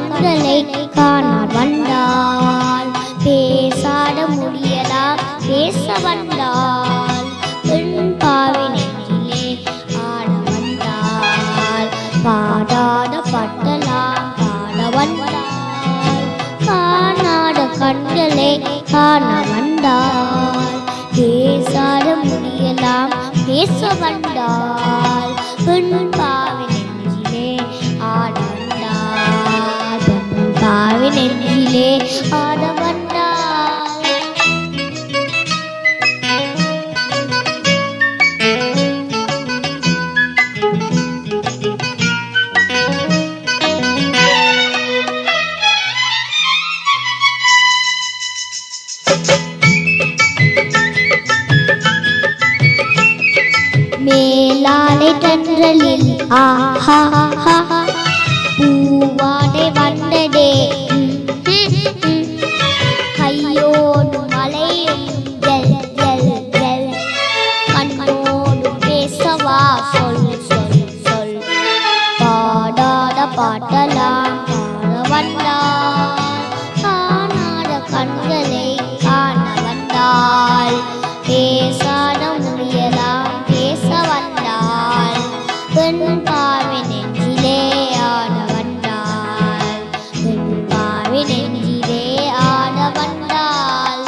கண்களை காணார் வந்தாள் பேசாத முடியலாம் பேச வந்தாள் பாவி நெஞ்சிலே ஆட வந்தாள் பாடாத பட்டலாம் பாட வந்தாள் காணாத கண்களை காண வந்தாள் பேசாத முடியலாம் பேச வந்தாள் பாவி நெஞ்சிலே ஆட வந்தாள் பாவி நெஞ்சிலே ஆட வந்தாள் மேலாடை தென்றலில் ஆஹா பூவாடை வந்ததே கையோடு மலையும் ஜல் ஜல் ஜல் கண்ணோடு பேசவா சொல் சொல் சொல் பாடாத பாட்டலாம் பாட வந்தாள் காணாத கண்களை காண வந்தாள் பேசாத முடியலாம் பேச வந்தாள் பாவி நெஞ்சிலே ஆட வந்தாள் பாவி நெஞ்சிலே ஆட வந்தாள்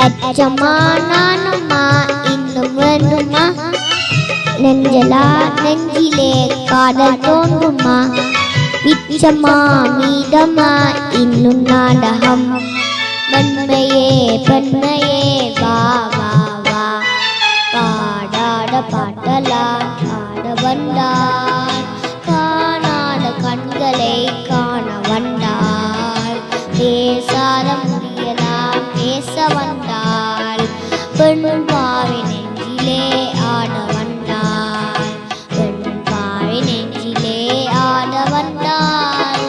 அச்சம்மா நானும்மா இன்னும் வேண்டுமா நெஞ்சலா நெஞ்சிலே காதல் தோன்றுமா மிச்சம்மா மீதம்மா இன்னும் நாடகம் பெண்மையே பெண்மையே வா வா வா பாடாட பாட்டலா பாட வந்தாள் காணாத கண்களை காண வந்தாள் பேசாத முடியலாம் பேச வந்தாள் பாவி நெஞ்சிலே ஆட வந்தாள் பாவி நெஞ்சிலே ஆட வந்தாள்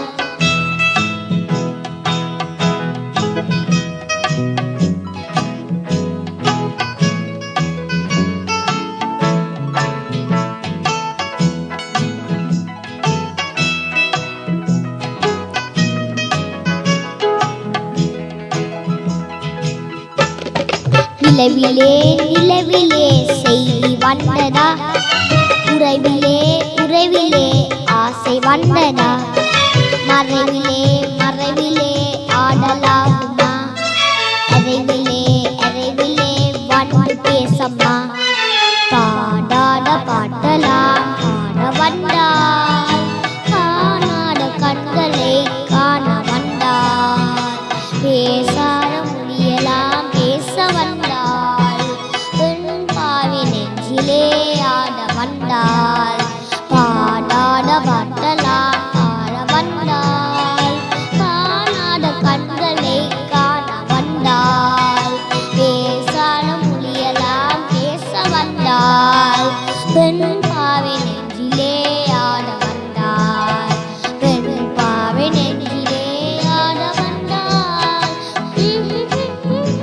நிலவிலே நிலவிலே செய்தி வந்ததா உறவிலே உறவிலே ஆசை வந்ததா மறைவிலே மறைவிலே ஆடலாகுமா அறைவிலே அறைவிலே வந்து பேசம்மா